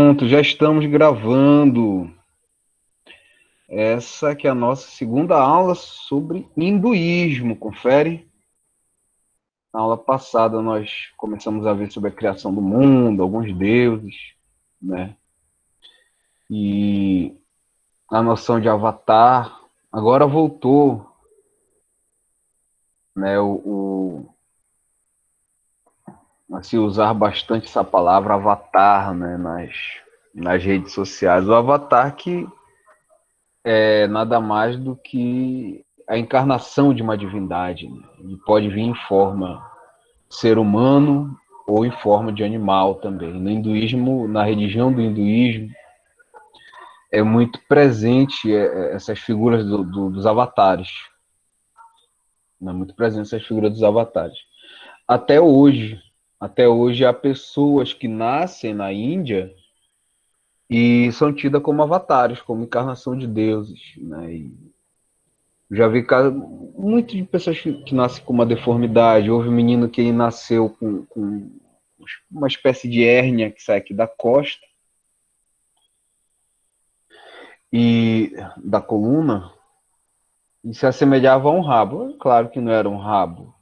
Pronto, já estamos gravando. Essa que é a nossa segunda aula sobre hinduísmo. Confere. Na aula passada nós começamos a ver sobre a criação do mundo, alguns deuses, né? E a noção de avatar. Agora voltou, né? A se usar bastante essa palavra avatar, né? Nas redes sociais. O avatar que é nada mais do que a encarnação de uma divindade, né? Ele pode vir em forma ser humano ou em forma de animal também. No hinduísmo, na religião do hinduísmo, é muito presente essas figuras dos avatares. É muito presente essas figuras dos avatares. Até hoje, até hoje há pessoas que nascem na Índia e são tidas como avatares, como encarnação de deuses, né? E já vi caso muito de pessoas que nascem com uma deformidade. Houve um menino que nasceu com uma espécie de hérnia que sai aqui da costa e da coluna e se assemelhava a um rabo. Claro que não era um rabo,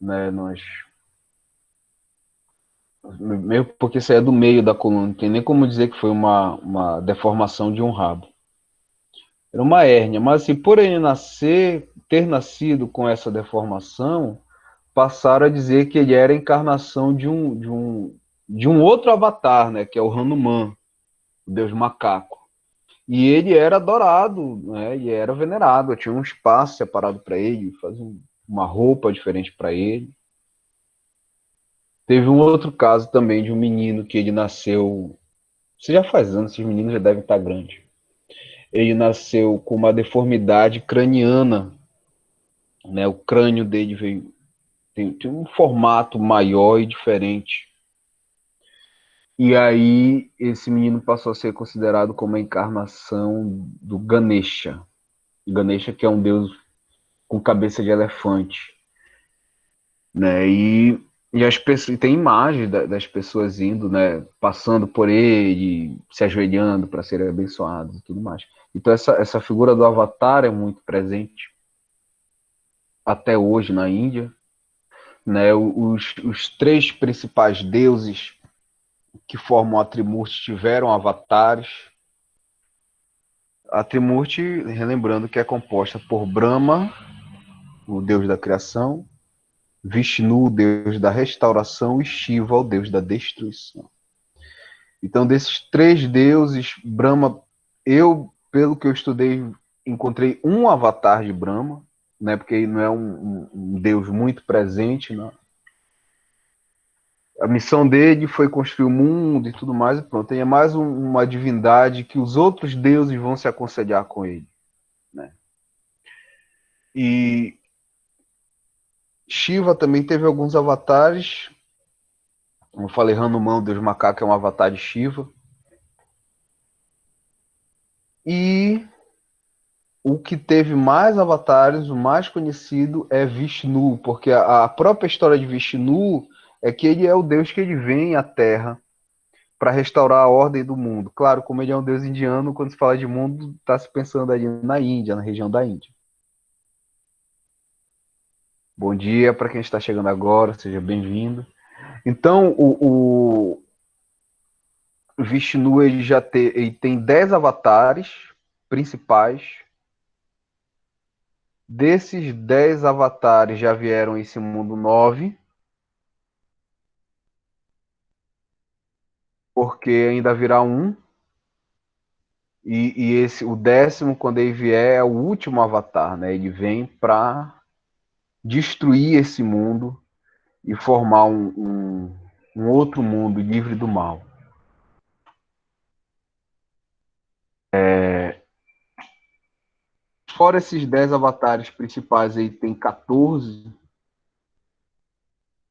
né? Mesmo porque saía do meio da coluna, não tem nem como dizer que foi uma deformação de um rabo. Era uma hérnia, mas assim, por ele ter nascido com essa deformação, passaram a dizer que ele era a encarnação de um outro avatar, né, que é o Hanuman, o deus macaco. E ele era adorado, né, e era venerado, tinha um espaço separado para ele, fazia uma roupa diferente para ele. Teve um outro caso também de um menino que ele nasceu, isso já faz anos, esses meninos já devem estar grandes. Ele nasceu com uma deformidade craniana, né, o crânio dele tem um formato maior e diferente. E aí esse menino passou a ser considerado como a encarnação do Ganesha. Ganesha, que é um deus com cabeça de elefante, né? E as pessoas tem imagens das pessoas indo, né, passando por ele, se ajoelhando para serem abençoados e tudo mais. Então essa figura do Avatar é muito presente até hoje na Índia, né? Os três principais deuses que formam a Trimurti tiveram avatares. A Trimurti, relembrando que é composta por Brahma, o deus da criação, Vishnu, o deus da restauração, e Shiva, o deus da destruição. Então, desses três deuses, Brahma, pelo que eu estudei, encontrei um avatar de Brahma, né, porque ele não é um deus muito presente, né? A missão dele foi construir o mundo e tudo mais, e pronto. Tem mais uma divindade que os outros deuses vão se aconselhar com ele, né? E Shiva também teve alguns avatares. Como eu falei, Hanuman, o deus macaco, é um avatar de Shiva. E o que teve mais avatares, o mais conhecido, é Vishnu, porque a própria história de Vishnu é que ele é o deus que ele vem à Terra para restaurar a ordem do mundo. Claro, como ele é um deus indiano, quando se fala de mundo, está se pensando ali na Índia, na região da Índia. Bom dia para quem está chegando agora, seja bem-vindo. Então, o Vishnu ele tem 10 avatares principais. Desses 10 avatares já vieram esse mundo 9, porque ainda virá um. O 10º, quando ele vier, é o último avatar, né? Ele vem para destruir esse mundo e formar um outro mundo livre do mal. Fora esses 10 avatares principais, aí tem 14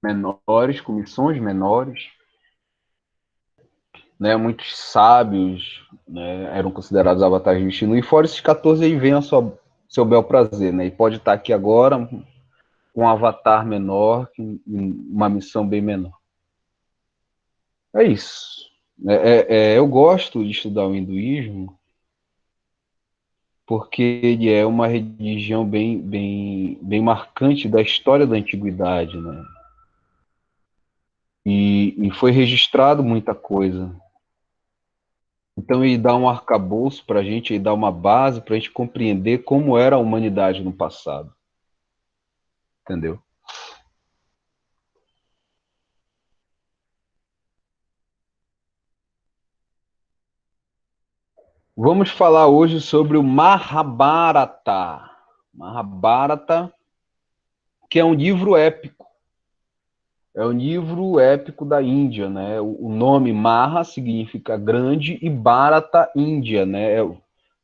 menores, com missões menores. Né, muitos sábios, né, eram considerados avatares de Vishnu, e fora esses 14 aí vem seu bel prazer, né, e pode estar aqui agora com um avatar menor, uma missão bem menor. É isso. Eu gosto de estudar o hinduísmo porque ele é uma religião bem marcante da história da antiguidade, né? E foi registrado muita coisa. Então ele dá um arcabouço para a gente, ele dá uma base para a gente compreender como era a humanidade no passado, entendeu? Vamos falar hoje sobre o Mahabharata. Mahabharata, que é um livro épico. É um livro épico da Índia, né? O nome Maha significa grande e Bharata, Índia, né?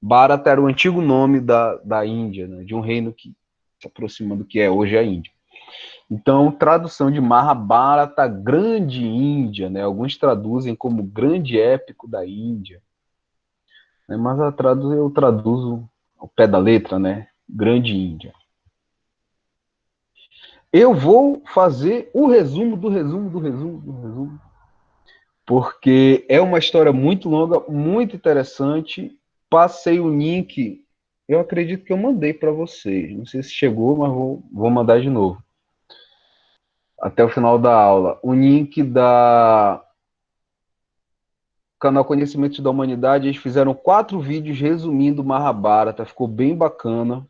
Bharata era o antigo nome da Índia, né? De um reino que se aproxima do que é hoje a Índia. Então, tradução de Mahabharata, Grande Índia, né? Alguns traduzem como Grande Épico da Índia, né? Mas eu traduzo ao pé da letra, né? Grande Índia. Eu vou fazer o resumo do resumo do resumo do resumo, porque é uma história muito longa, muito interessante. Passei o link, eu acredito que eu mandei para vocês. Não sei se chegou, mas vou mandar de novo. Até o final da aula. O link da Canal Conhecimentos da Humanidade, eles fizeram 4 vídeos resumindo Mahabharata, ficou bem bacana,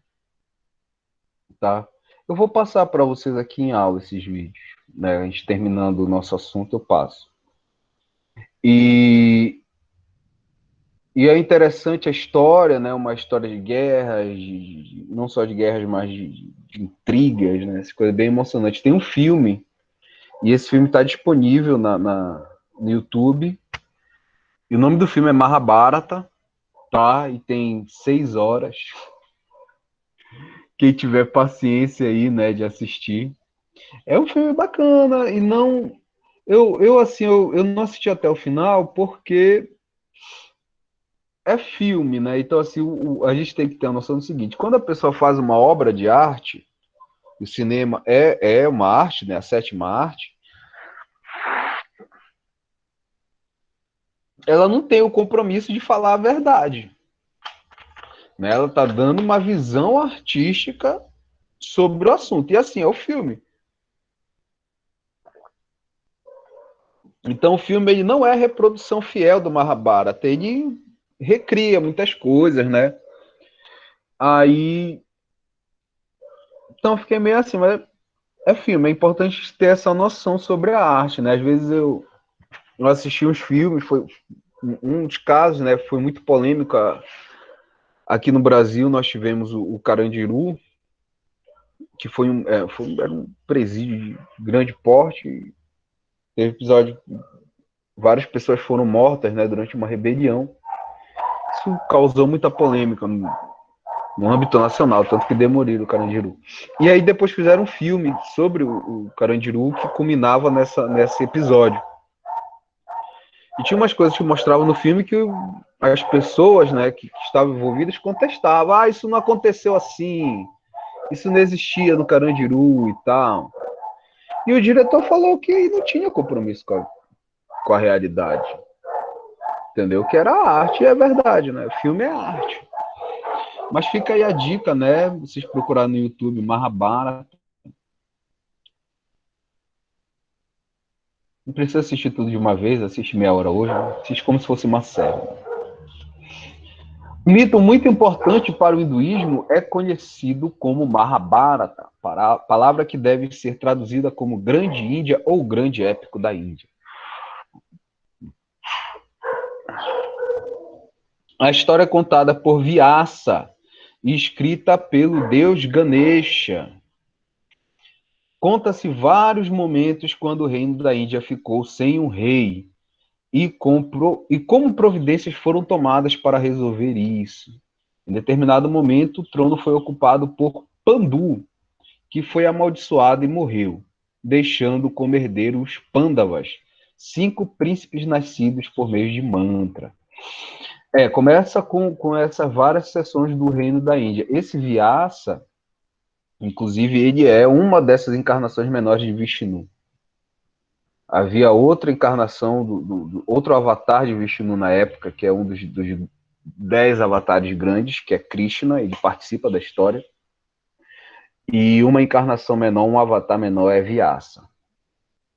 tá? Eu vou passar para vocês aqui em aula esses vídeos, né? A gente terminando o nosso assunto, eu passo. E, e é interessante a história, né? Uma história de guerras, não só de guerras, mas de intrigas, né? Essa coisa bem emocionante. Tem um filme, e esse filme está disponível no YouTube, e o nome do filme é Mahabharata, tá? E tem 6 horas. Quem tiver paciência aí, né, de assistir. É um filme bacana e não. Eu não assisti até o final porque é filme, né? Então, assim, a gente tem que ter a noção do seguinte: quando a pessoa faz uma obra de arte, o cinema é uma arte, né? A sétima arte, ela não tem o compromisso de falar a verdade, né? Ela está dando uma visão artística sobre o assunto. E assim é o filme. Então o filme ele não é reprodução fiel do Mahabharata, ele recria muitas coisas, né? Aí, então eu fiquei meio assim, mas é filme, é importante ter essa noção sobre a arte, né? Às vezes eu assisti uns filmes, foi um dos casos, né? Foi muito polêmico. Aqui no Brasil nós tivemos o Carandiru, que era um presídio de grande porte. Teve episódio, várias pessoas foram mortas, né? Durante uma rebelião. Isso causou muita polêmica no âmbito nacional, tanto que demoliram o Carandiru. E aí depois fizeram um filme sobre o Carandiru que culminava nesse episódio. E tinha umas coisas que mostravam no filme que as pessoas, né, que estavam envolvidas contestavam. Ah, isso não aconteceu assim, isso não existia no Carandiru e tal. E o diretor falou que não tinha compromisso com a realidade. Entendeu? Que era arte, e é verdade, né? O filme é arte. Mas fica aí a dica, né? Vocês procurarem no YouTube Mahabharata. Não precisa assistir tudo de uma vez, assiste meia hora hoje, né? Assiste como se fosse uma série. Um mito muito importante para o hinduísmo é conhecido como Mahabharata, palavra que deve ser traduzida como Grande Índia ou Grande Épico da Índia. A história é contada por Vyasa e escrita pelo deus Ganesha. Conta-se vários momentos quando o reino da Índia ficou sem um rei e como providências foram tomadas para resolver isso. Em determinado momento, o trono foi ocupado por Pandu, que foi amaldiçoado e morreu, deixando como herdeiro os Pandavas, 5 príncipes nascidos por meio de mantra. Começa com essas várias seções do reino da Índia. Esse Vyasa, inclusive, ele é uma dessas encarnações menores de Vishnu. Havia outra encarnação, do outro avatar de Vishnu na época, que é um dos 10 avatares grandes, que é Krishna, ele participa da história. E uma encarnação menor, um avatar menor é Vyasa.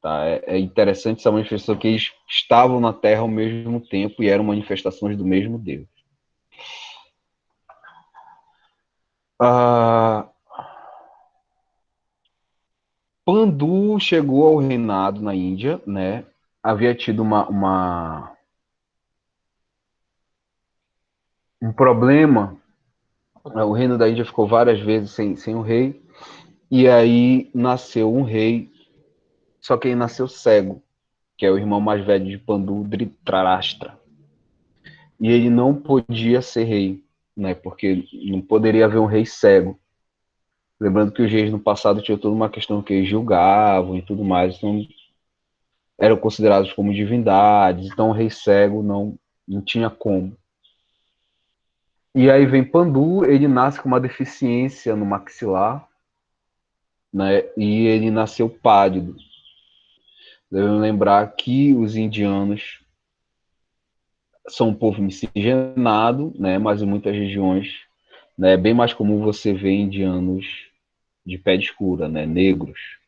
Tá? É interessante essa manifestação que eles estavam na Terra ao mesmo tempo e eram manifestações do mesmo Deus. Pandu chegou ao reinado na Índia, né? Havia tido um problema. O reino da Índia ficou várias vezes sem um rei. E aí nasceu um rei, só que ele nasceu cego, que é o irmão mais velho de Pandu, Dhritarashtra. E ele não podia ser rei, né? Porque não poderia haver um rei cego. Lembrando que os reis no passado tinham toda uma questão que eles julgavam e tudo mais, então eram considerados como divindades, então o rei cego não tinha como. E aí vem Pandu, ele nasce com uma deficiência no maxilar, né? E ele nasceu pálido. Devemos lembrar que os indianos são um povo miscigenado, né? Mas em muitas regiões, né, é bem mais comum você ver indianos de pele escura, né? Negros.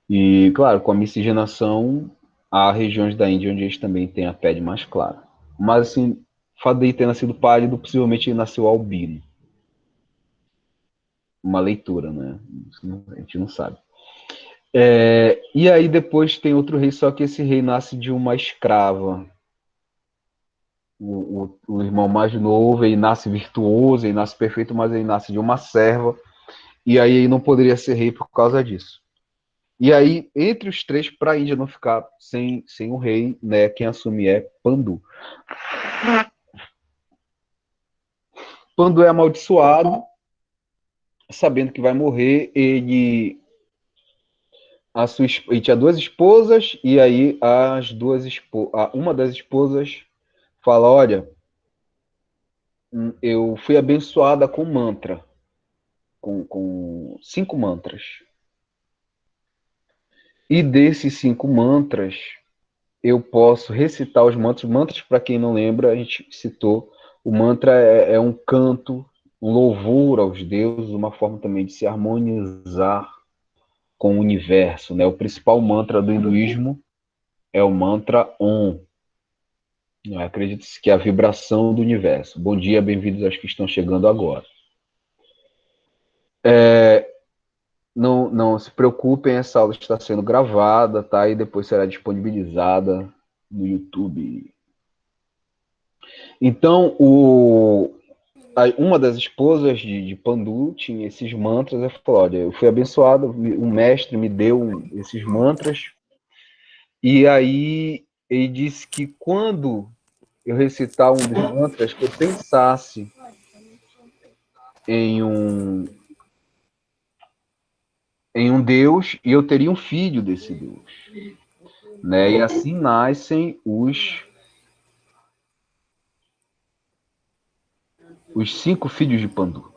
E, claro, com a miscigenação, há regiões da Índia onde eles também têm a pele mais clara. Mas, assim, o fato de ele ter nascido pálido, possivelmente ele nasceu albino. Uma leitura, né? A gente não sabe. E aí depois tem outro rei, só que esse rei nasce de uma escrava. O irmão mais novo, ele nasce virtuoso, ele nasce perfeito, mas ele nasce de uma serva. E aí ele não poderia ser rei por causa disso. E aí, entre os três, para a Índia não ficar sem um rei, né, quem assume é Pandu. Pandu é amaldiçoado, sabendo que vai morrer, ele tinha duas esposas, e aí uma das esposas fala, olha, eu fui abençoada com mantra, com 5 mantras. E desses 5 mantras, eu posso recitar os mantras. Mantras, para quem não lembra, a gente citou, o mantra é um canto, um louvor aos deuses, uma forma também de se harmonizar com o universo, né? O principal mantra do hinduísmo é o mantra Om. Acredita-se que é a vibração do universo. Bom dia, bem-vindos aos que estão chegando agora. Não se preocupem, essa aula está sendo gravada, tá? E depois será disponibilizada no YouTube. Então, uma das esposas de Pandu tinha esses mantras, ela falou, olha, eu fui abençoado, um mestre me deu esses mantras, e aí ele disse que quando eu recitar um dos mantras, que eu pensasse em um Deus, e eu teria um filho desse Deus. Né? E assim nascem os 5 filhos de Pandu,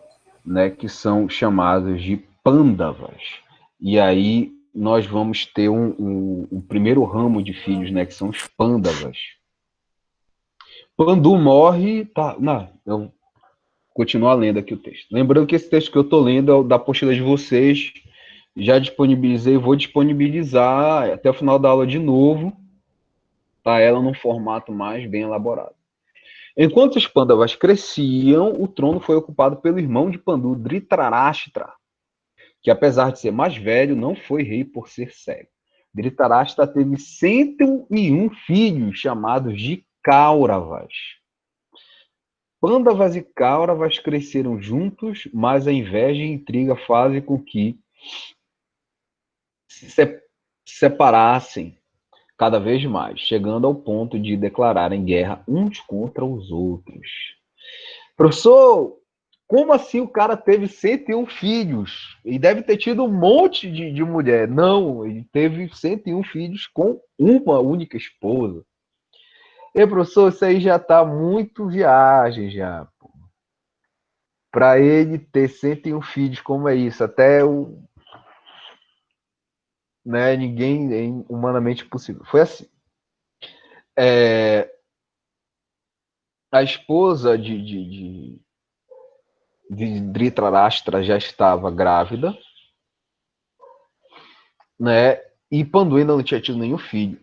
né? Que são chamados de Pandavas. E aí nós vamos ter um primeiro ramo de filhos, né? Que são os Pandavas. Pandu morre, tá? Não, eu continuo lendo aqui o texto. Lembrando que esse texto que eu estou lendo é o da apostila de vocês. Já disponibilizei, vou disponibilizar até o final da aula de novo, tá? Ela num formato mais bem elaborado. Enquanto os Pandavas cresciam, o trono foi ocupado pelo irmão de Pandu, Dhritarashtra, que apesar de ser mais velho, não foi rei por ser cego. Dhritarashtra teve 101 filhos, chamados de Kauravas. Pandavas e Kauravas cresceram juntos, mas a inveja e a intriga fazem com que se separassem cada vez mais, chegando ao ponto de declararem guerra uns contra os outros. Professor, como assim o cara teve 101 filhos? E deve ter tido um monte de mulher. Não, ele teve 101 filhos com uma única esposa. E professor, isso aí já tá muito viagem já. Para ele ter 101 filhos, como é isso? Até o né? Ninguém é humanamente possível. Foi assim. É, a esposa de Dhritarashtra já estava grávida, né? E Pandu ainda não tinha tido nenhum filho.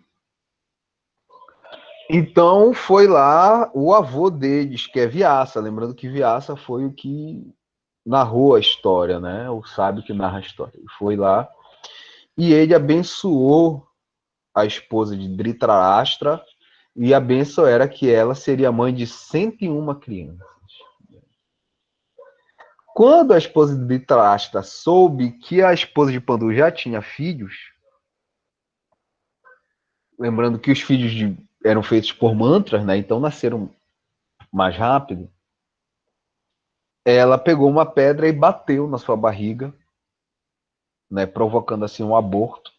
Então foi lá o avô deles, que é Vyasa. Lembrando que Vyasa foi o que narrou a história, né? O sábio que narra a história. Ele foi lá e ele abençoou a esposa de Dhritarashtra, e a bênção era que ela seria mãe de 101 crianças. Quando a esposa de Dhritarashtra soube que a esposa de Pandu já tinha filhos, lembrando que os filhos eram feitos por mantras, né? Então nasceram mais rápido, ela pegou uma pedra e bateu na sua barriga, né? Provocando assim um aborto.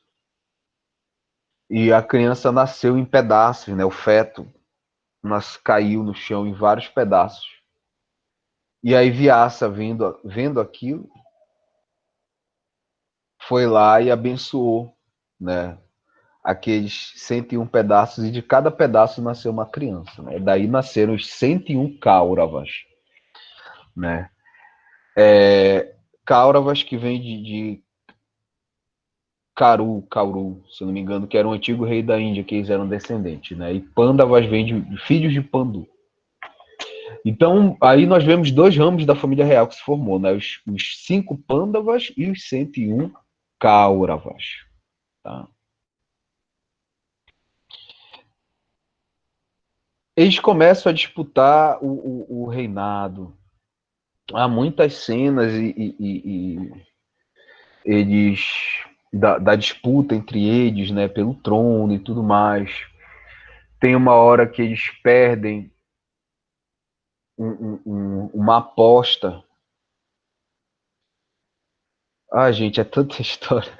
E a criança nasceu em pedaços, né? O feto caiu no chão em vários pedaços. E aí Vyasa, vendo aquilo, foi lá e abençoou, né? Aqueles 101 pedaços, e de cada pedaço nasceu uma criança, né? Daí nasceram os 101 Kauravas, né? Kauravas que vem de Kauru, se não me engano, que era um antigo rei da Índia, que eles eram descendentes, né? E Pandavas vem de filhos de Pandu. Então, aí nós vemos dois ramos da família real que se formou, né? Os 5 Pandavas e os 101 Kauravas, tá? Eles começam a disputar o reinado. Há muitas cenas e eles da disputa entre eles, né, pelo trono e tudo mais. Tem uma hora que eles perdem uma aposta. Ah, gente, é tanta história.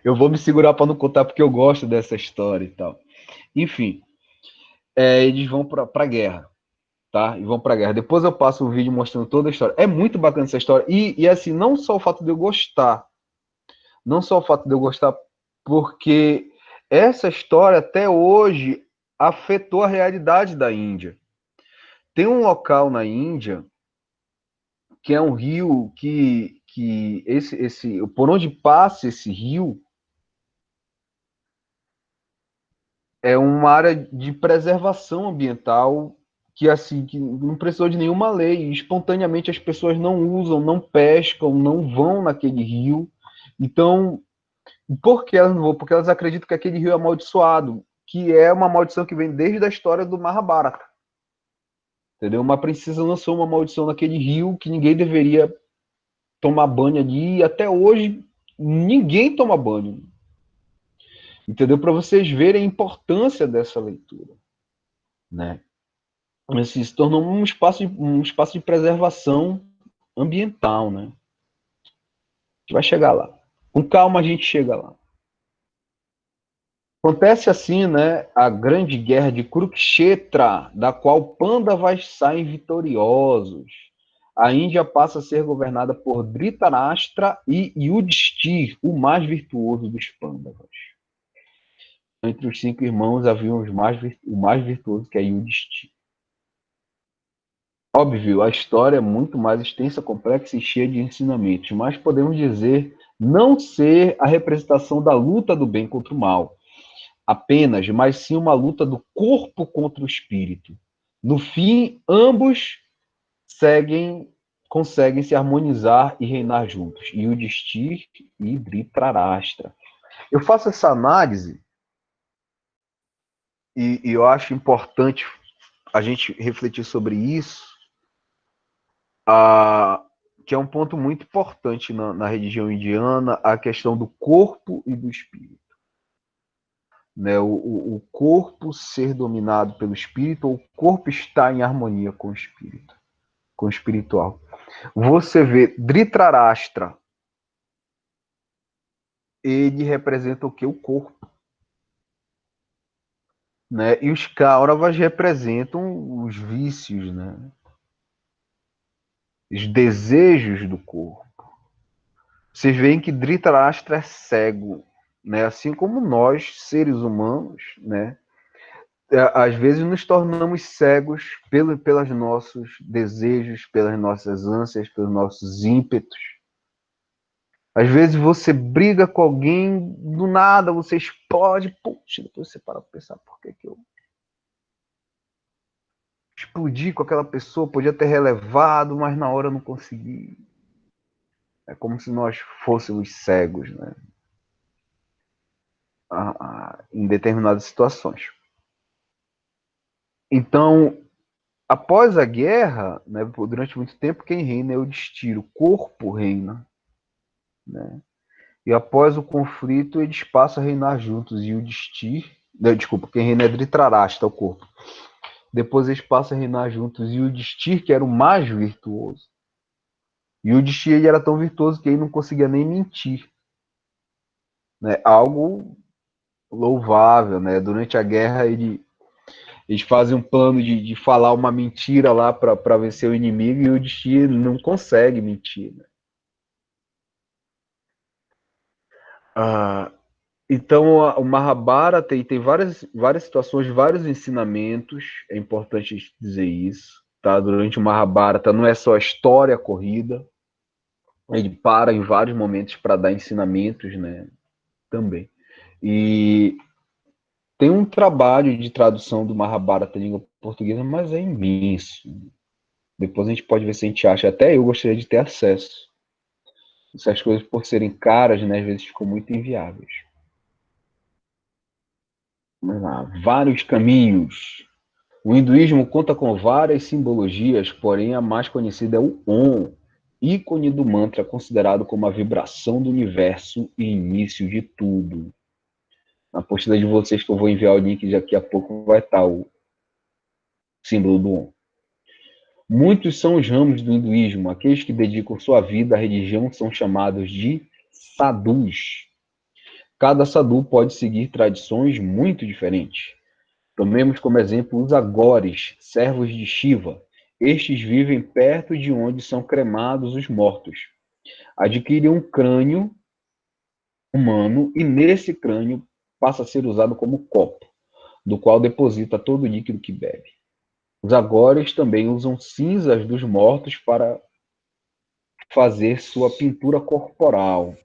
Eu vou me segurar para não contar porque eu gosto dessa história e tal. Enfim, eles vão para a guerra, tá? E vão para a guerra. Depois eu passo o vídeo mostrando toda a história. É muito bacana essa história. E assim, não só o fato de eu gostar, não só o fato de eu gostar, porque essa história até hoje afetou a realidade da Índia. Tem um local na Índia que é um rio que por onde passa esse rio é uma área de preservação ambiental que assim que não precisou de nenhuma lei. Espontaneamente as pessoas não usam, não pescam, não vão naquele rio. Então, por que elas não vão? Porque elas acreditam que aquele rio é amaldiçoado, que é uma maldição que vem desde a história do Mahabharata. Entendeu? Uma princesa lançou uma maldição naquele rio que ninguém deveria tomar banho ali, e até hoje ninguém toma banho. Entendeu? Para vocês verem a importância dessa leitura, né? Assim, se tornou um espaço de preservação ambiental, né? A gente vai chegar lá. Com calma a gente chega lá. Acontece assim, né, a grande guerra de Kurukshetra, da qual Pandavas saem vitoriosos. A Índia passa a ser governada por Dhritarashtra e Yudhishthir, o mais virtuoso dos Pandavas. Entre os 5 irmãos havia o mais virtuoso, que é Yudhishthir. Óbvio, a história é muito mais extensa, complexa e cheia de ensinamentos, mas podemos dizer não ser a representação da luta do bem contra o mal apenas, mas sim uma luta do corpo contra o espírito. No fim, ambos conseguem se harmonizar e reinar juntos. Yudhishthir e Dhritarashtra. Eu faço essa análise e eu acho importante a gente refletir sobre isso, que é um ponto muito importante na religião indiana, a questão do corpo e do espírito. Né, o corpo ser dominado pelo espírito, ou o corpo estar em harmonia com o espírito, com o espiritual. Você vê Dhritarashtra, ele representa o que? O corpo. Né? E os Kauravas representam os vícios, né? Os desejos do corpo. Vocês veem que Dhritarashtra é cego. né? Assim como nós, seres humanos, né? Às vezes nos tornamos cegos pelos nossos desejos, pelas nossas ânsias, pelos nossos ímpetos. Às vezes você briga com alguém, do nada você explode, puxa, depois você para pensar por que eu explodi com aquela pessoa, podia ter relevado, mas na hora eu não consegui. É como se nós fôssemos cegos, né? Em determinadas situações. Então, após a guerra, né, durante muito tempo, quem reina é o destino, o corpo reina, né? E após o conflito, eles passam a reinar juntos, e o destino, desculpa, quem reina é Dhritarashtra, o corpo. Depois eles passam a reinar juntos, e o Yudhishthira, que era o mais virtuoso. E o Yudhishthira ele era tão virtuoso que ele não conseguia nem mentir, né? Algo louvável, né? Durante a guerra eles fazem um plano de falar uma mentira lá para vencer o inimigo, e o Yudhishthira não consegue mentir, né? Ah, então o Mahabharata tem várias situações, vários ensinamentos, é importante dizer isso, tá? Durante o Mahabharata não é só a história corrida, ele para em vários momentos para dar ensinamentos, né? Também. E tem um trabalho de tradução do Mahabharata em língua portuguesa, mas é imenso. Depois a gente pode ver se a gente acha. Até eu gostaria de ter acesso. Essas coisas, por serem caras, né, às vezes ficam muito inviáveis. Vamos lá. Vários caminhos. O hinduísmo conta com várias simbologias, porém a mais conhecida é o Om, ícone do mantra considerado como a vibração do universo e início de tudo. Na apostila de vocês que eu vou enviar o link daqui a pouco vai estar o símbolo do Om. Muitos são os ramos do hinduísmo. Aqueles que dedicam sua vida à religião são chamados de sadhus. Cada sadhu pode seguir tradições muito diferentes. Tomemos como exemplo os agores, servos de Shiva. Estes vivem perto de onde são cremados os mortos. Adquirem um crânio humano e nesse crânio passa a ser usado como copo, do qual deposita todo o líquido que bebe. Os agores também usam cinzas dos mortos para fazer sua pintura corporal.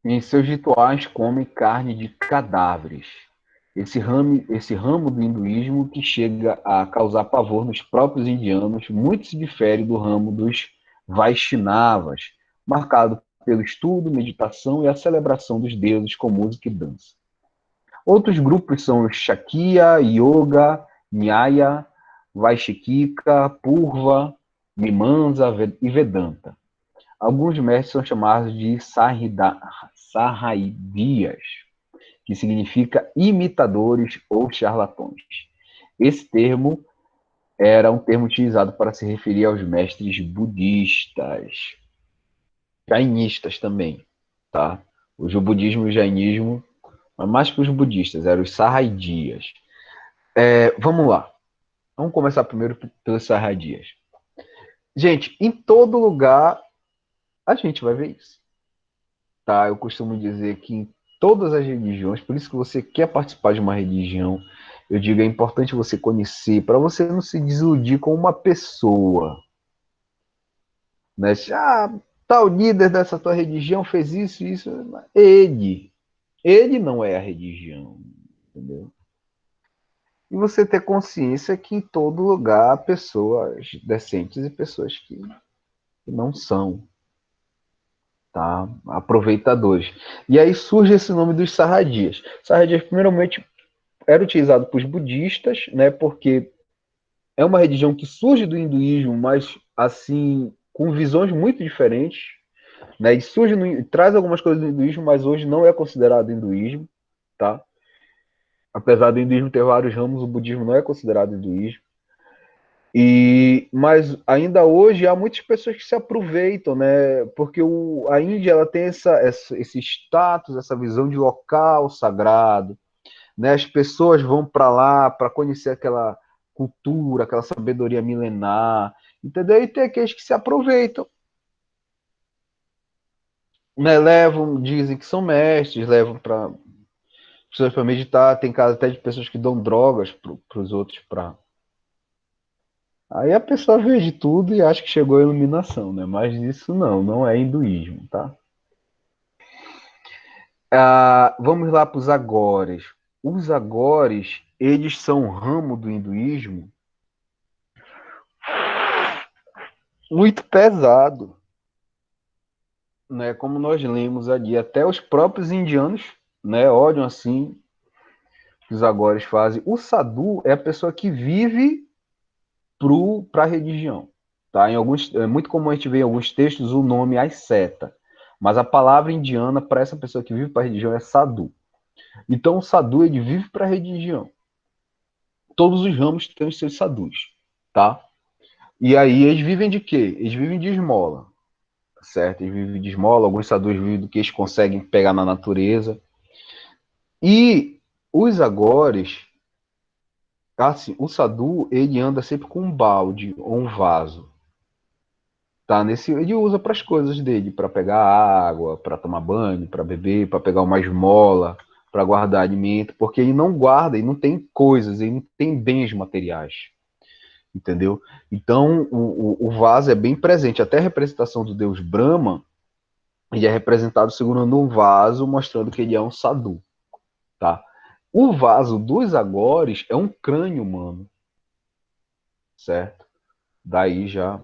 Em seus rituais comem carne de cadáveres. Esse ramo do hinduísmo que chega a causar pavor nos próprios indianos muito se difere do ramo dos Vaishnavas, marcado pelo estudo, meditação e a celebração dos deuses com música e dança. Outros grupos são Shakya, Yoga, Nyaya, Vaishikika, Purva, Mimamsa e Vedanta. Alguns mestres são chamados de Sarraidias, que significa imitadores ou charlatões. Esse termo era um termo utilizado para se referir aos mestres budistas, jainistas também, tá? O budismo e o jainismo, mas mais para os budistas, eram os sarraidias. Vamos lá. Vamos começar primeiro pelos sarraidias. Gente, em todo lugar a gente vai ver isso. Tá? Eu costumo dizer que em todas as religiões, por isso que você quer participar de uma religião, eu digo, é importante você conhecer, para você não se desiludir com uma pessoa. Né? Tal líder dessa tua religião fez isso, isso. Ele não é a religião, entendeu? E você ter consciência que em todo lugar há pessoas decentes e pessoas que não são, tá? Aproveitadores. E aí surge esse nome dos sarradias. Sarradias, primeiramente, era utilizado por budistas, né? Porque é uma religião que surge do hinduísmo, mas assim com visões muito diferentes, né? E traz algumas coisas do hinduísmo, mas hoje não é considerado hinduísmo, tá? Apesar do hinduísmo ter vários ramos, o budismo não é considerado hinduísmo. Mas ainda hoje há muitas pessoas que se aproveitam, né? Porque a Índia ela tem esse status, essa visão de local sagrado, né? As pessoas vão para lá para conhecer aquela cultura, aquela sabedoria milenar, entendeu? E tem aqueles que se aproveitam, né, levam, dizem que são mestres, levam para pessoas para meditar, tem casos até de pessoas que dão drogas para os outros para. Aí a pessoa vê de tudo e acha que chegou à iluminação, né? Mas isso não é hinduísmo, tá? Vamos lá para os agores. Os agores, eles são um ramo do hinduísmo muito pesado, né? Como nós lemos ali, até os próprios indianos, né, olham assim que os agores fazem. O sadhu é a pessoa que vive para a religião. Tá? É muito comum a gente ver em alguns textos o nome asceta, mas a palavra indiana para essa pessoa que vive para a religião é sadhu. Então o sadhu ele vive para a religião. Todos os ramos têm os seus sadhus, tá? E aí eles vivem de quê? Eles vivem de esmola, certo? Eles vivem de esmola, alguns sadhus vivem do que eles conseguem pegar na natureza. E os agores, assim, o sadhu, ele anda sempre com um balde ou um vaso. Tá nesse, ele usa para as coisas dele, para pegar água, para tomar banho, para beber, para pegar uma esmola, para guardar alimento, porque ele não guarda, ele não tem coisas, ele não tem bens materiais, entendeu? Então o vaso é bem presente, até a representação do deus Brahma, ele é representado segurando um vaso, mostrando que ele é um sadhu, tá? O vaso dos agores é um crânio humano, certo? Daí já.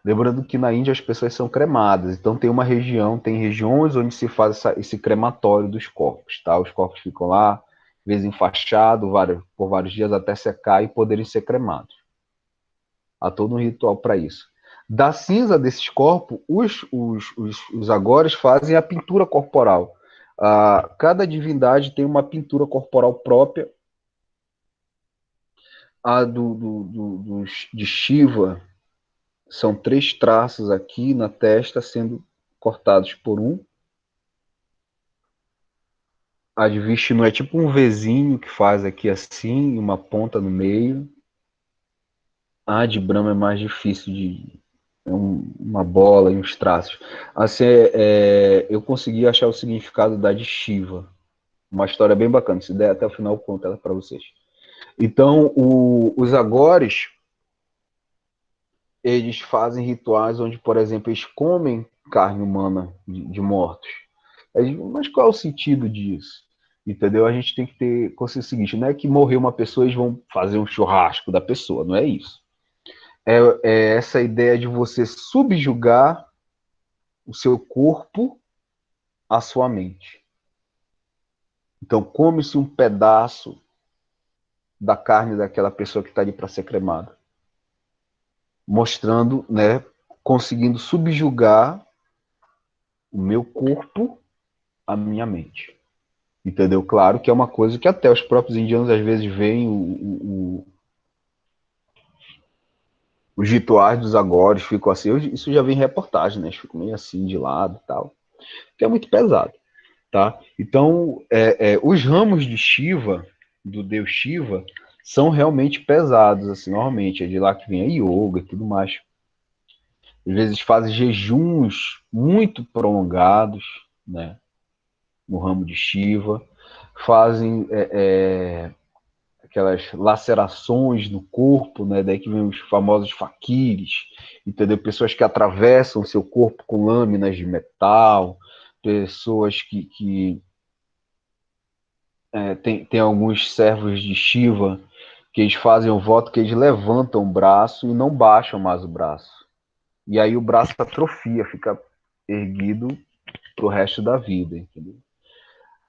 Lembrando que na Índia as pessoas são cremadas, então tem regiões onde se faz esse crematório dos corpos, tá? Os corpos ficam lá, às vezes enfaixados por vários dias até secar e poderem ser cremados. Há todo um ritual para isso. Da cinza desses corpos, os agores fazem a pintura corporal. Cada divindade tem uma pintura corporal própria. A de Shiva são 3 traços aqui na testa sendo cortados por um. A de Vishnu é tipo um Vzinho que faz aqui assim, uma ponta no meio. A de Brahma é mais difícil de. É uma bola e uns traços. Assim, eu consegui achar o significado da de Shiva. Uma história bem bacana. Se der até o final, eu conto ela para vocês. Então, os agores, eles fazem rituais onde, por exemplo, eles comem carne humana de mortos. Mas qual é o sentido disso? Entendeu? A gente tem que ter consciência seguinte, não é que morreu uma pessoa e eles vão fazer um churrasco da pessoa, não é isso. É essa ideia de você subjugar o seu corpo à sua mente. Então, come-se um pedaço da carne daquela pessoa que está ali para ser cremada, mostrando, né, conseguindo subjugar o meu corpo à minha mente. Entendeu? Claro que é uma coisa que até os próprios indianos às vezes veem os rituais dos agores, ficam assim. Isso já vem em reportagem, né? Ficam meio assim de lado e tal. Que é muito pesado, tá? Então, os ramos de Shiva, do deus Shiva, são realmente pesados, assim, normalmente. É de lá que vem a yoga e tudo mais. Às vezes fazem jejuns muito prolongados, né? No ramo de Shiva. Fazem aquelas lacerações no corpo, né? Daí que vem os famosos faquires, entendeu? Pessoas que atravessam seu corpo com lâminas de metal, pessoas que tem alguns servos de Shiva que eles fazem o voto que eles levantam o braço e não baixam mais o braço. E aí o braço atrofia, fica erguido pro resto da vida, entendeu?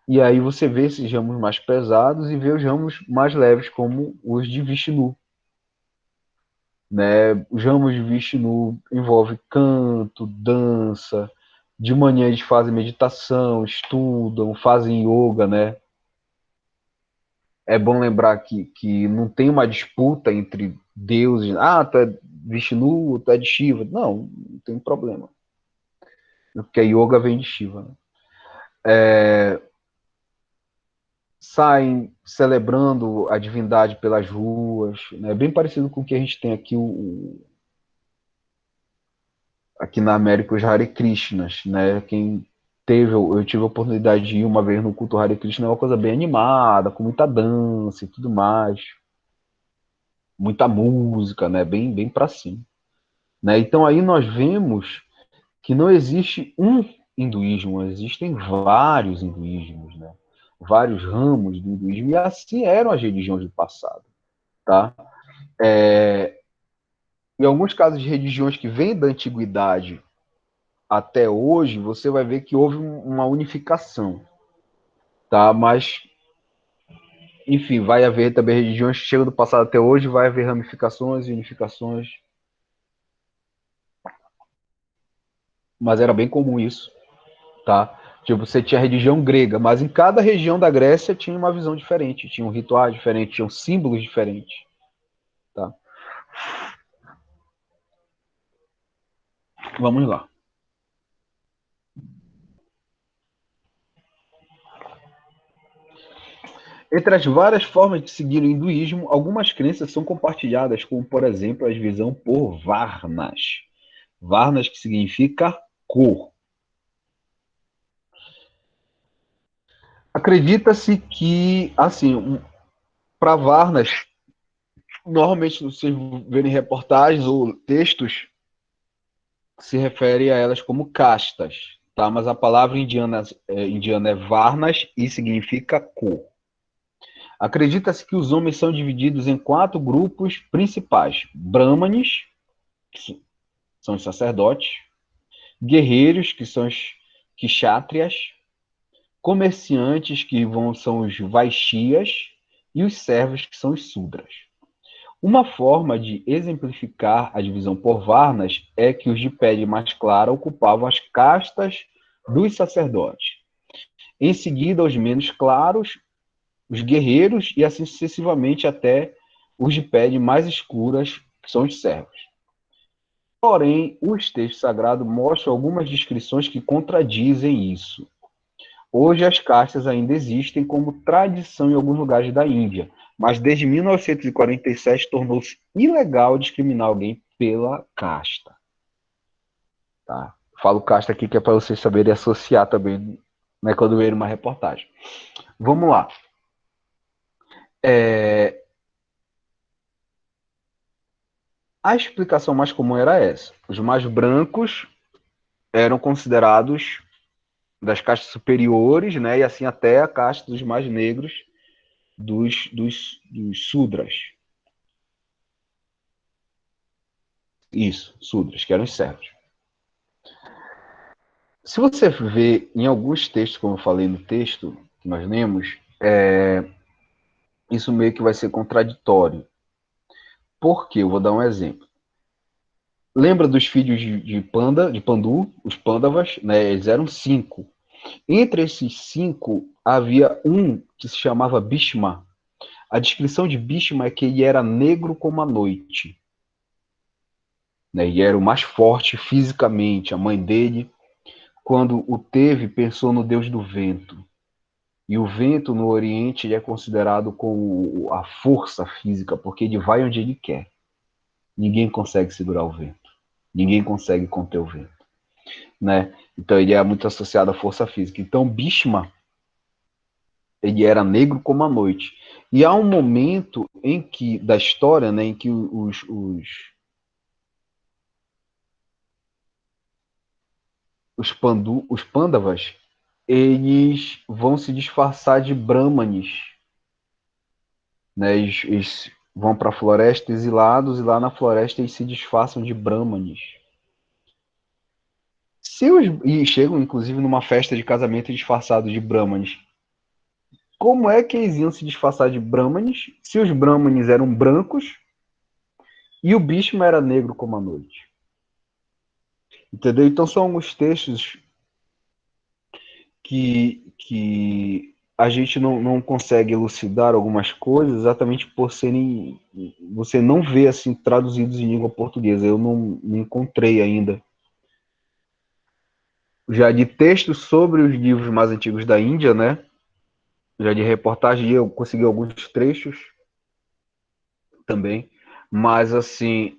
E aí você vê esses ramos mais pesados e vê os ramos mais leves, como os de Vishnu, né? Os ramos de Vishnu envolvem canto, dança. De manhã eles fazem meditação, estudam, fazem yoga, né? É bom lembrar que não tem uma disputa entre deuses. Ah, tu é Vishnu, tu é de Shiva. Não tem problema. Porque a yoga vem de Shiva. Né? Saem celebrando a divindade pelas ruas. Né? Bem parecido com o que a gente tem aqui aqui na América, os Hare Krishnas, né? Quem eu tive a oportunidade de ir uma vez no culto Hare Krishna, é uma coisa bem animada, com muita dança e tudo mais, muita música, né? Bem para cima. Né? Então aí nós vemos que não existe um hinduísmo, existem vários hinduísmos, né? Vários ramos do hinduísmo, e assim eram as religiões do passado. Tá? Em alguns casos de religiões que vêm da antiguidade até hoje, você vai ver que houve uma unificação. Tá? Mas, enfim, vai haver também religiões que chegam do passado até hoje, vai haver ramificações e unificações. Mas era bem comum isso. Tá? Tipo, você tinha a religião grega, mas em cada região da Grécia tinha uma visão diferente, tinha um ritual diferente, tinham símbolos diferentes. Tá? Vamos lá. Entre as várias formas de seguir o hinduísmo, algumas crenças são compartilhadas, como, por exemplo, a divisão por Varnas. Varnas, que significa cor. Acredita-se que, assim, para Varnas, normalmente vocês verem reportagens ou textos, se refere a elas como castas, tá? Mas a palavra indiana é Varnas e significa cor. Acredita-se que os homens são divididos em 4 grupos principais: Brahmanes, que são os sacerdotes; guerreiros, que são os kshatriyas; comerciantes, são os vaishyas; e os servos, que são os sudras. Uma forma de exemplificar a divisão por varnas é que os de pele mais clara ocupavam as castas dos sacerdotes. Em seguida, os menos claros, os guerreiros, e assim sucessivamente até os de pele mais escuras, que são os servos. Porém, os textos sagrados mostram algumas descrições que contradizem isso. Hoje, as castas ainda existem como tradição em alguns lugares da Índia, mas desde 1947 tornou-se ilegal discriminar alguém pela casta. Tá? Falo casta aqui que é para vocês saberem associar também, né, quando ver uma reportagem. Vamos lá. A explicação mais comum era essa. Os mais brancos eram considerados das castas superiores, né, e assim até a casta dos mais negros, dos sudras. Isso, sudras, que eram os servos. Se você vê em alguns textos, como eu falei no texto que nós lemos, isso meio que vai ser contraditório. Por quê? Eu vou dar um exemplo. Lembra dos filhos de Pandu, os Pandavas, né? Eles eram 5. Entre esses 5, havia um que se chamava Bhishma. A descrição de Bhishma é que ele era negro como a noite. Né? E era o mais forte fisicamente. A mãe dele, quando o teve, pensou no deus do vento. E o vento no Oriente ele é considerado como a força física, porque ele vai onde ele quer. Ninguém consegue segurar o vento. Ninguém consegue conter o vento. Né? Então ele é muito associado à força física. Então Bhishma, ele era negro como a noite. E há um momento em que da história, né, em que os Pandavas, eles vão se disfarçar de Brahmanes, né? Eles vão para a floresta exilados e lá na floresta eles se disfarçam de Brahmanes. E chegam, inclusive, numa festa de casamento disfarçados de Brahmanes. Como é que eles iam se disfarçar de Brahmanes se os Brahmanes eram brancos e o Bhishma era negro como a noite? Entendeu? Então são alguns textos que a gente não consegue elucidar algumas coisas exatamente por serem. Você não vê assim traduzidos em língua portuguesa. Eu não encontrei ainda. Já de textos sobre os livros mais antigos da Índia, né? Já de reportagem, eu consegui alguns trechos também. Mas, assim,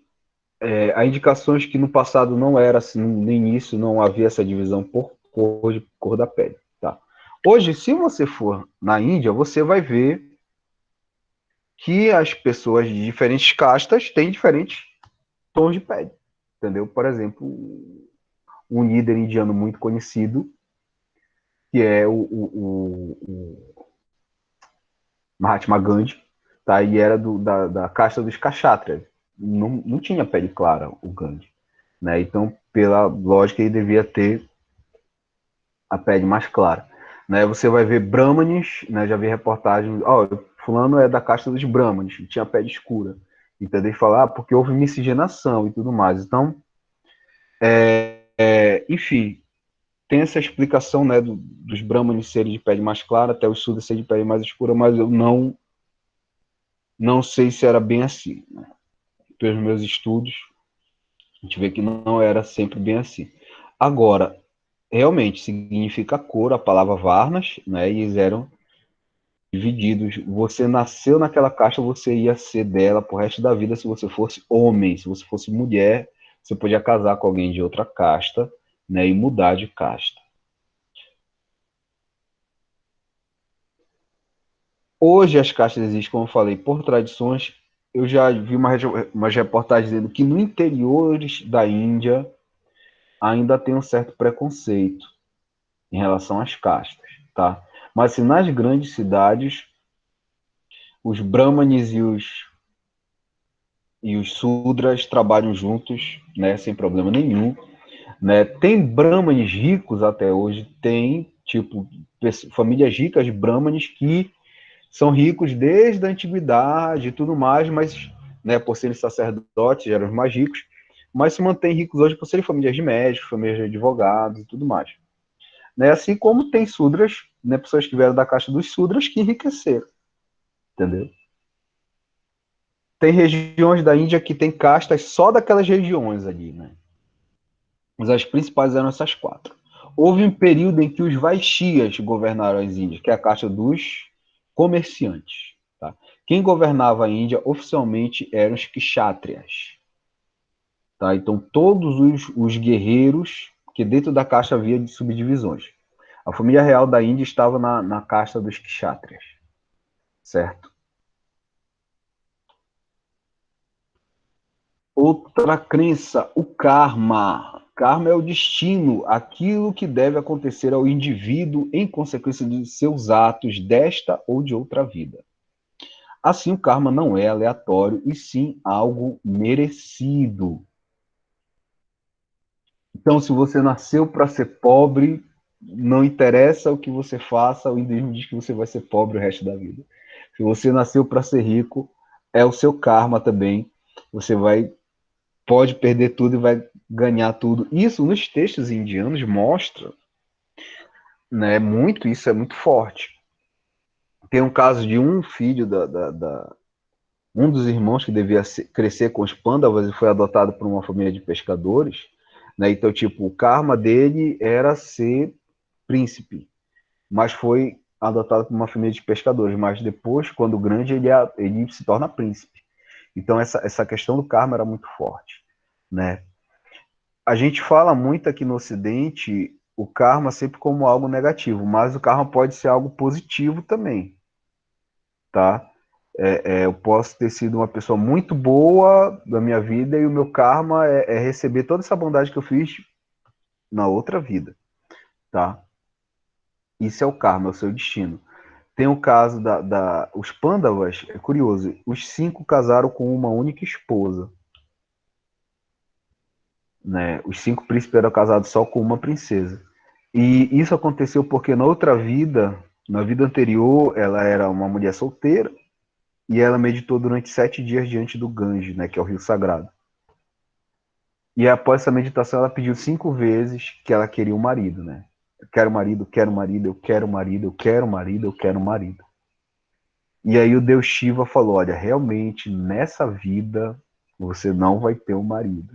há indicações que no passado não era assim, no início não havia essa divisão por cor da pele. Tá? Hoje, se você for na Índia, você vai ver que as pessoas de diferentes castas têm diferentes tons de pele. Entendeu? Por exemplo, um líder indiano muito conhecido, que é o Mahatma Gandhi, tá? E era da casta dos Kshatriyas. Não tinha pele clara o Gandhi. Né? Então, pela lógica, ele devia ter a pele mais clara. Né? Você vai ver Brahmanes, né? Já vi reportagens, fulano é da casta dos Brahmanes, tinha pele escura. Entendeu? E falar, porque houve miscigenação e tudo mais. Então, enfim, tem essa explicação, né, dos Brahmanes serem de pele mais clara, até os Sudras serem de pele mais escura, mas eu não sei se era bem assim. Né? Pelos meus estudos, a gente vê que não era sempre bem assim. Agora, realmente significa cor, a palavra Varnas, né? E eles eram divididos. Você nasceu naquela caixa, você ia ser dela pro resto da vida se você fosse homem. Se você fosse mulher, você podia casar com alguém de outra casta, né? E mudar de casta. Hoje as castas existem, como eu falei, por tradições. Eu já vi umas reportagens dizendo que no interior da Índia ainda tem um certo preconceito em relação às castas, tá? Mas assim, nas grandes cidades, os brahmanes e os sudras trabalham juntos, né, sem problema nenhum, né? Tem brahmanes ricos até hoje, tem tipo famílias ricas brahmanes que são ricos desde a antiguidade e tudo mais, mas, né, por serem sacerdotes, eram os mais ricos, mas se mantêm ricos hoje por serem famílias de médicos, famílias de advogados e tudo mais. Né? Assim como tem sudras, né, pessoas que vieram da caixa dos sudras que enriqueceram, entendeu? Tem regiões da Índia que tem castas só daquelas regiões ali, né? Mas as principais eram essas quatro. Houve um período em que os Vaishyas governaram as Índias, que é a casta dos comerciantes. Tá? Quem governava a Índia oficialmente eram os Kshatriyas. Tá? Então, todos os guerreiros, que dentro da casta havia de subdivisões. A família real da Índia estava na casta dos Kshatriyas, certo? Outra crença, o karma. Karma é o destino, aquilo que deve acontecer ao indivíduo em consequência de seus atos desta ou de outra vida. Assim, o karma não é aleatório, e sim algo merecido. Então, se você nasceu para ser pobre, não interessa o que você faça, o hinduísmo diz que você vai ser pobre o resto da vida. Se você nasceu para ser rico, é o seu karma também. Você pode perder tudo e vai ganhar tudo. Isso nos textos indianos mostra, né, muito, isso é muito forte. Tem um caso de um filho um dos irmãos que devia crescer com os pândavas e foi adotado por uma família de pescadores, né? Então, tipo, o karma dele era ser príncipe, mas foi adotado por uma família de pescadores. Mas depois, quando grande, ele se torna príncipe. Então, essa questão do karma era muito forte, né? A gente fala muito aqui no Ocidente o karma sempre como algo negativo, mas o karma pode ser algo positivo também, tá? Eu posso ter sido uma pessoa muito boa da minha vida e o meu karma é receber toda essa bondade que eu fiz na outra vida, tá? Isso é o karma, é o seu destino. Tem o caso os Pândavas, é curioso, os 5 casaram com uma única esposa, né? Os 5 príncipes eram casados só com uma princesa. E isso aconteceu porque na vida anterior, ela era uma mulher solteira e ela meditou durante 7 dias diante do Ganges, né, que é o rio sagrado. E após essa meditação, ela pediu 5 vezes que ela queria um marido, né? Eu quero marido, quero marido, eu quero marido, eu quero marido, eu quero marido. E aí o Deus Shiva falou: olha, realmente nessa vida você não vai ter um marido,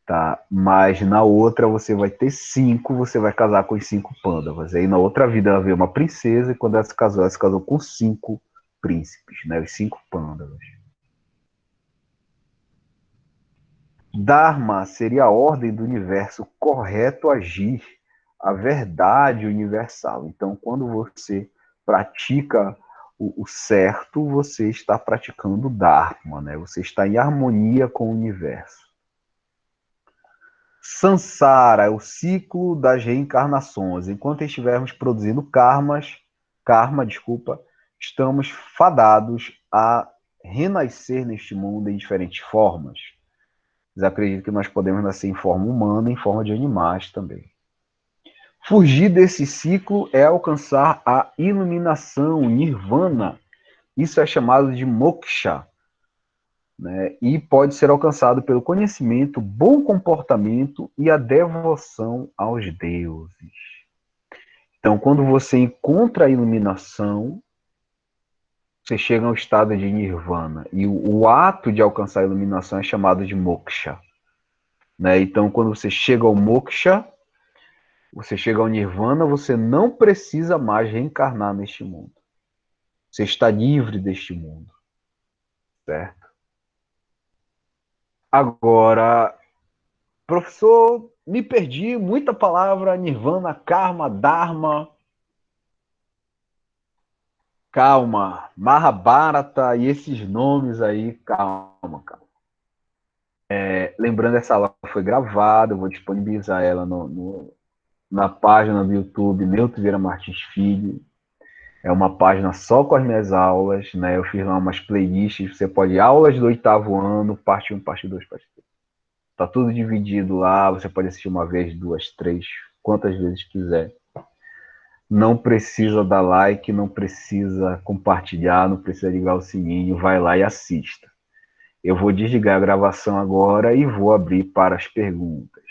tá? Mas na outra você vai ter 5, você vai casar com os 5 pândavas. Aí na outra vida ela veio uma princesa e quando ela se casou com 5 príncipes, né? Os 5 pândavas. Dharma seria a ordem do universo, correto agir, a verdade universal. Então, quando você pratica o certo, você está praticando o Dharma, né? Você está em harmonia com o universo. Sansara é o ciclo das reencarnações. Enquanto estivermos produzindo karma, desculpa, estamos fadados a renascer neste mundo em diferentes formas. Eles acreditam que nós podemos nascer em forma humana, em forma de animais também. Fugir desse ciclo é alcançar a iluminação, nirvana. Isso é chamado de moksha, né? E pode ser alcançado pelo conhecimento, bom comportamento e a devoção aos deuses. Então, quando você encontra a iluminação, você chega ao estado de nirvana. E o ato de alcançar a iluminação é chamado de moksha, né? Então, quando você chega ao moksha, você chega ao nirvana, você não precisa mais reencarnar neste mundo. Você está livre deste mundo, certo? Agora, professor, me perdi, muita palavra, nirvana, karma, dharma. Calma, Mahabharata e esses nomes aí, calma, calma. Lembrando, essa aula foi gravada, eu vou disponibilizar ela na página do YouTube, Neuto Vieira Martins Filho. É uma página só com as minhas aulas, né? Eu fiz lá umas playlists, você pode ir aulas do 8º ano, parte 1, parte 2, parte 3. Tá tudo dividido lá, você pode assistir uma vez, duas, três, quantas vezes quiser. Não precisa dar like, não precisa compartilhar, não precisa ligar o sininho, vai lá e assista. Eu vou desligar a gravação agora e vou abrir para as perguntas.